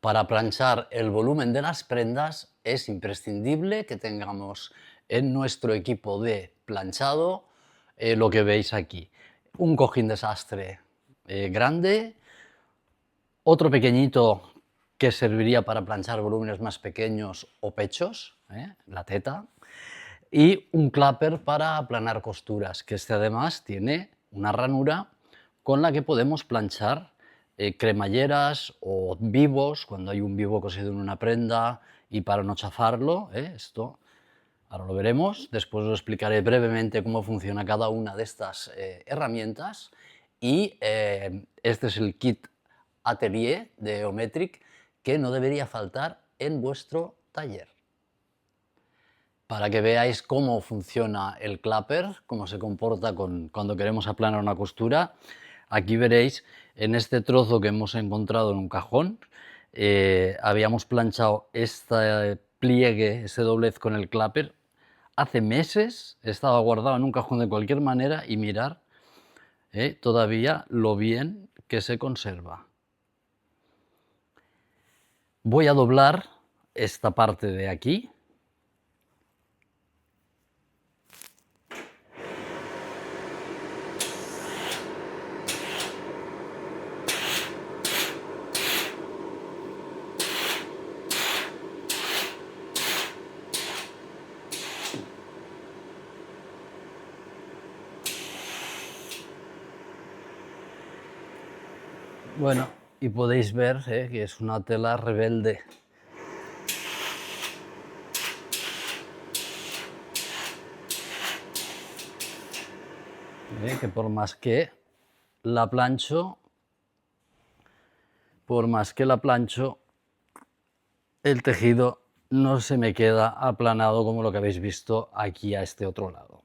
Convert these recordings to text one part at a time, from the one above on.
Para planchar el volumen de las prendas es imprescindible que tengamos en nuestro equipo de planchado lo que veis aquí. Un cojín de sastre grande, otro pequeñito que serviría para planchar volúmenes más pequeños o pechos, la teta, y un clapper para aplanar costuras, que este además tiene una ranura con la que podemos planchar cremalleras o vivos, cuando hay un vivo cosido en una prenda y para no chafarlo, esto ahora lo veremos, después os explicaré brevemente cómo funciona cada una de estas herramientas y este es el kit Atelier de Geometric que no debería faltar en vuestro taller. Para que veáis cómo funciona el clapper, cómo se comporta cuando queremos aplanar una costura, aquí veréis en este trozo que hemos encontrado en un cajón, habíamos planchado este pliegue, este doblez con el clapper, hace meses, estaba guardado en un cajón de cualquier manera y mirar todavía lo bien que se conserva. Voy a doblar esta parte de aquí. Bueno, y podéis ver que es una tela rebelde. Que por más que la plancho, el tejido no se me queda aplanado como lo que habéis visto aquí a este otro lado.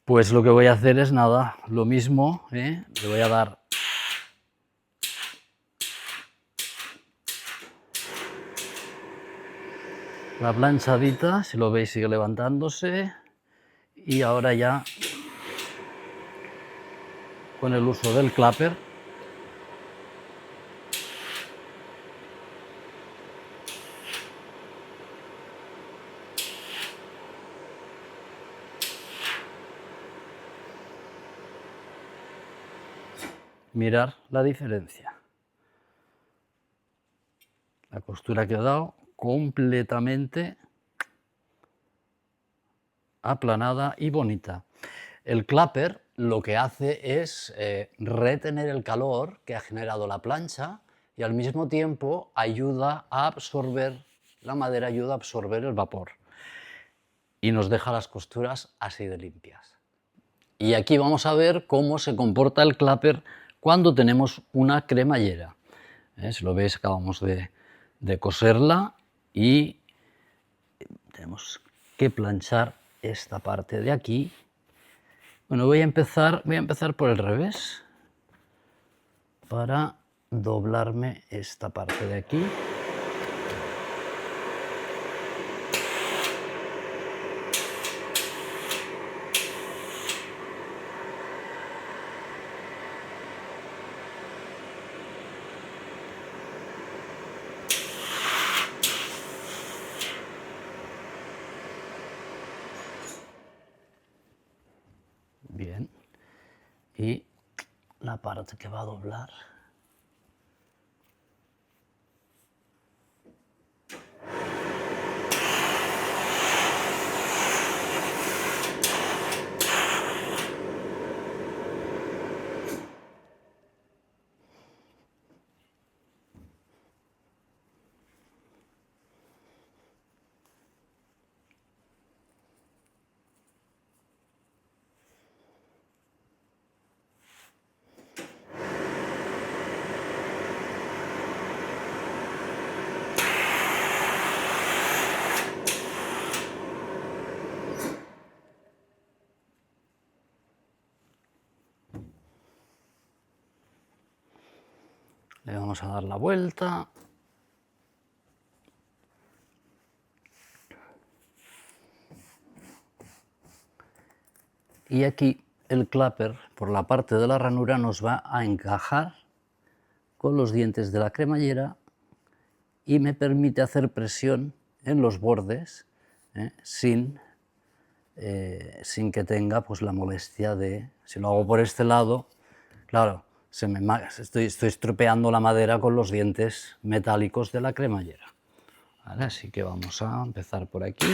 Pues lo que voy a hacer es nada, lo mismo, le voy a dar la planchadita, si lo veis sigue levantándose, y ahora ya con el uso del clapper mirar la diferencia. La costura ha quedado completamente aplanada y bonita. El clapper lo que hace es retener el calor que ha generado la plancha y al mismo tiempo ayuda a absorber, la madera ayuda a absorber el vapor y nos deja las costuras así de limpias. Y aquí vamos a ver cómo se comporta el clapper cuando tenemos una cremallera. Si lo veis, acabamos de coserla y tenemos que planchar esta parte de aquí. Bueno, voy a empezar por el revés para doblarme esta parte de aquí. Bien. Y la parte que va a doblar. Le vamos a dar la vuelta. Y aquí el clapper, por la parte de la ranura, nos va a encajar con los dientes de la cremallera y me permite hacer presión en los bordes sin que tenga pues, la molestia de... Si lo hago por este lado, claro, estoy estropeando la madera con los dientes metálicos de la cremallera. ¿Vale? Así que vamos a empezar por aquí.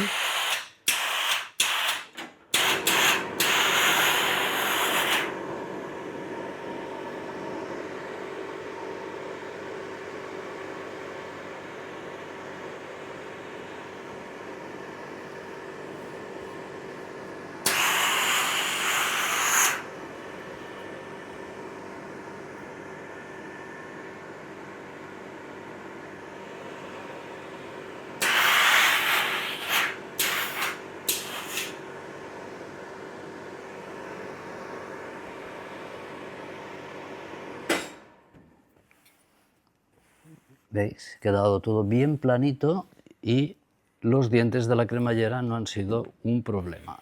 ¿Veis? Ha quedado todo bien planito y los dientes de la cremallera no han sido un problema.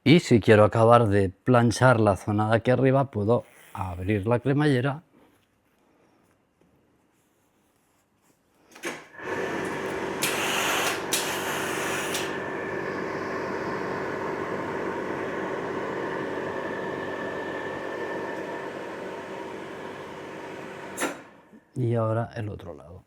Y si quiero acabar de planchar la zona de aquí arriba, puedo abrir la cremallera y ahora el otro lado.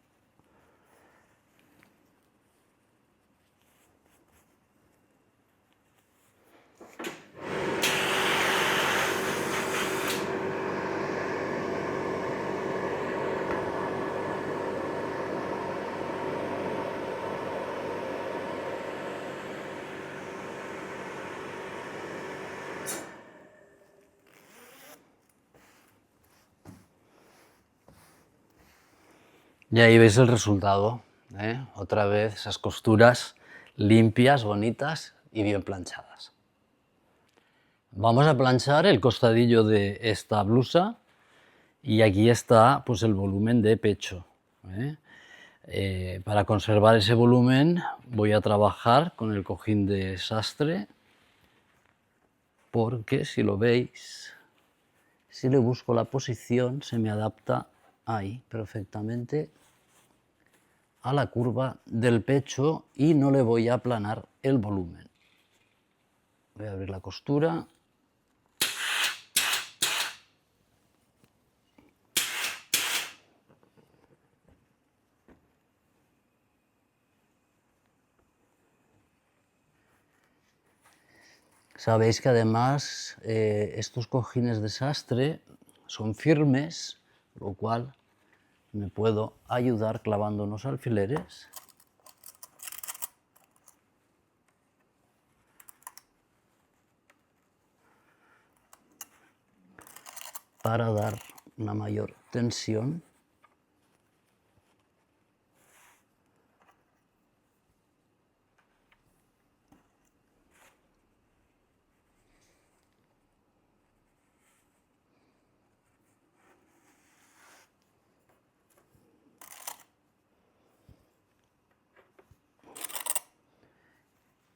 Y ahí veis el resultado, ¿eh? Otra vez esas costuras limpias, bonitas y bien planchadas. Vamos a planchar el costadillo de esta blusa y aquí está pues, el volumen de pecho. Para conservar ese volumen voy a trabajar con el cojín de sastre porque si lo veis, si le busco la posición se me adapta ahí perfectamente a la curva del pecho y no le voy a aplanar el volumen. Voy a abrir la costura. Sabéis que además estos cojines de sastre son firmes, lo cual me puedo ayudar clavando unos alfileres. Para dar una mayor tensión.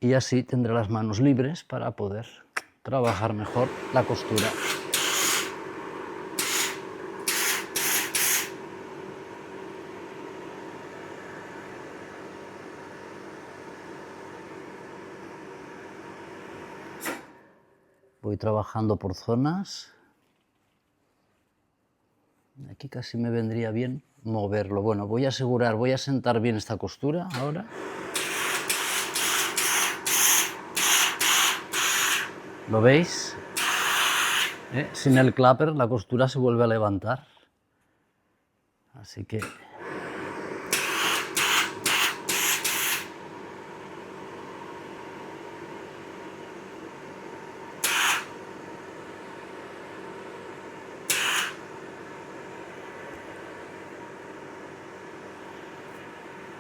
Y así tendré las manos libres para poder trabajar mejor la costura. Voy trabajando por zonas. Aquí casi me vendría bien moverlo. Bueno, voy a sentar bien esta costura ahora. ¿Lo veis? Sin el clapper la costura se vuelve a levantar. Así que...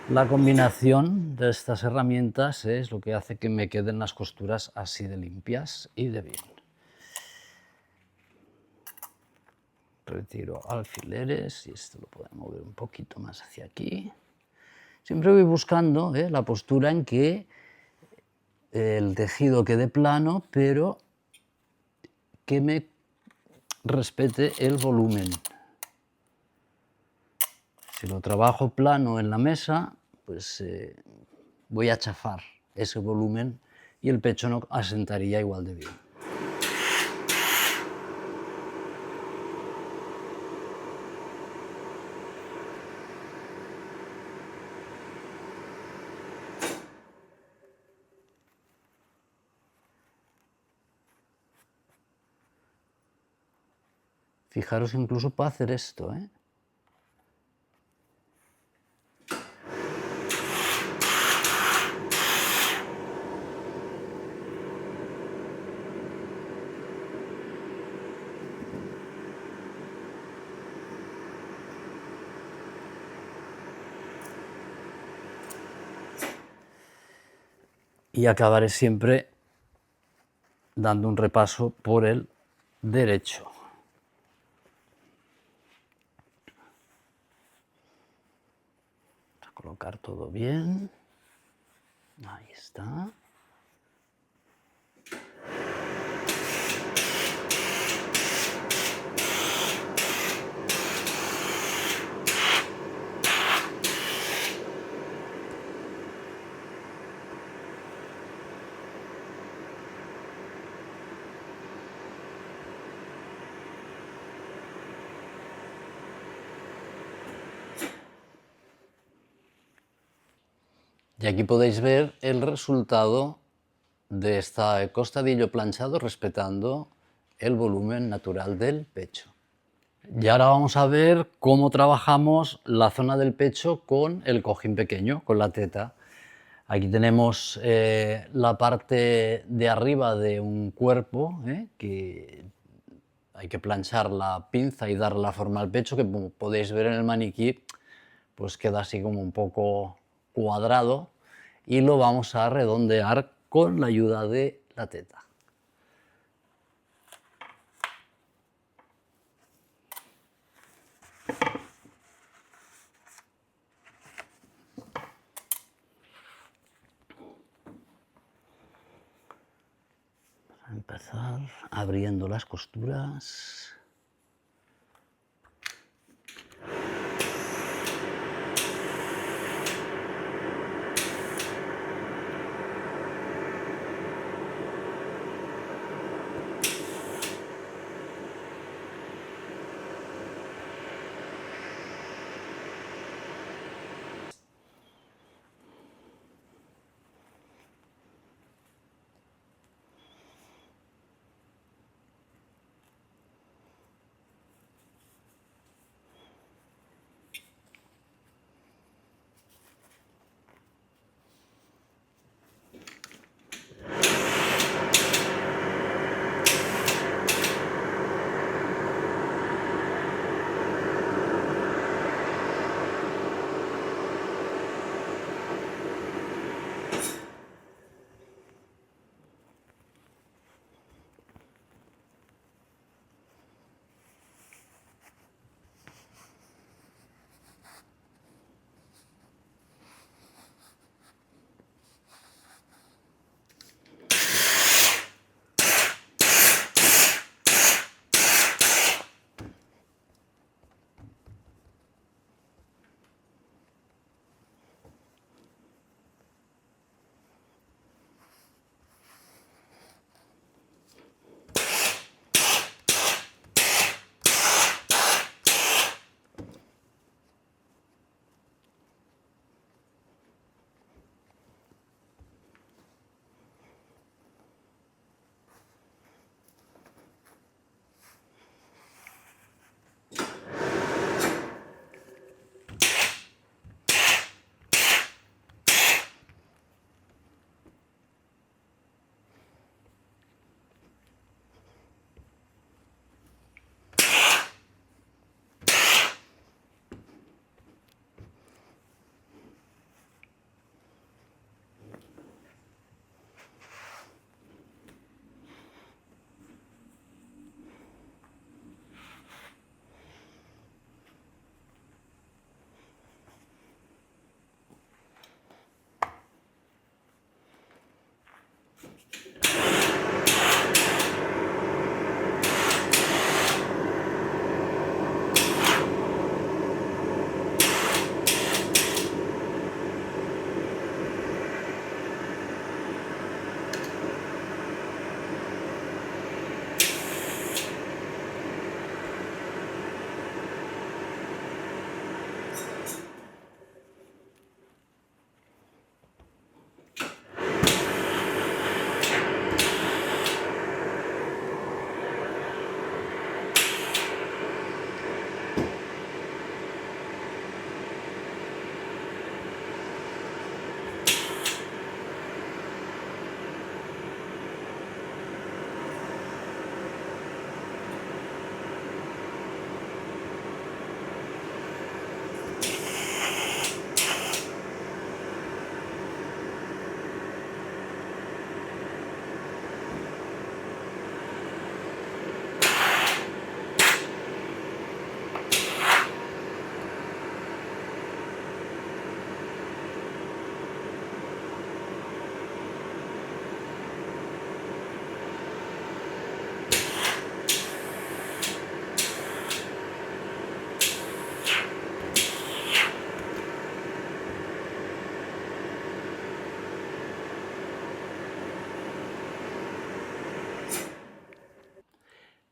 La combinación de estas herramientas es lo que hace que me queden las costuras así de limpias y de bien. Retiro alfileres y esto lo puedo mover un poquito más hacia aquí. Siempre voy buscando la postura en que el tejido quede plano, pero que me respete el volumen. Si lo trabajo plano en la mesa, pues voy a chafar ese volumen y el pecho no asentaría igual de bien. Fijaros incluso para hacer esto, ¿eh? Y acabaré siempre dando un repaso por el derecho. Vamos a colocar todo bien. Ahí está. Y aquí podéis ver el resultado de este costadillo planchado respetando el volumen natural del pecho. Y ahora vamos a ver cómo trabajamos la zona del pecho con el cojín pequeño, con la teta. Aquí tenemos la parte de arriba de un cuerpo, que hay que planchar la pinza y dar la forma al pecho, que como podéis ver en el maniquí, pues queda así como un poco cuadrado y lo vamos a redondear con la ayuda de la teta. Vamos a empezar abriendo las costuras.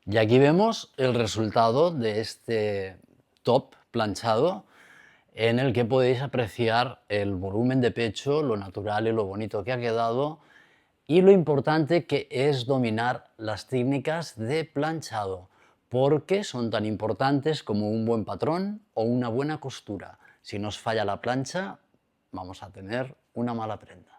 Y aquí vemos el resultado de este top planchado, en el que podéis apreciar el volumen de pecho, lo natural y lo bonito que ha quedado, y lo importante que es dominar las técnicas de planchado, porque son tan importantes como un buen patrón o una buena costura. Si nos falla la plancha, vamos a tener una mala prenda.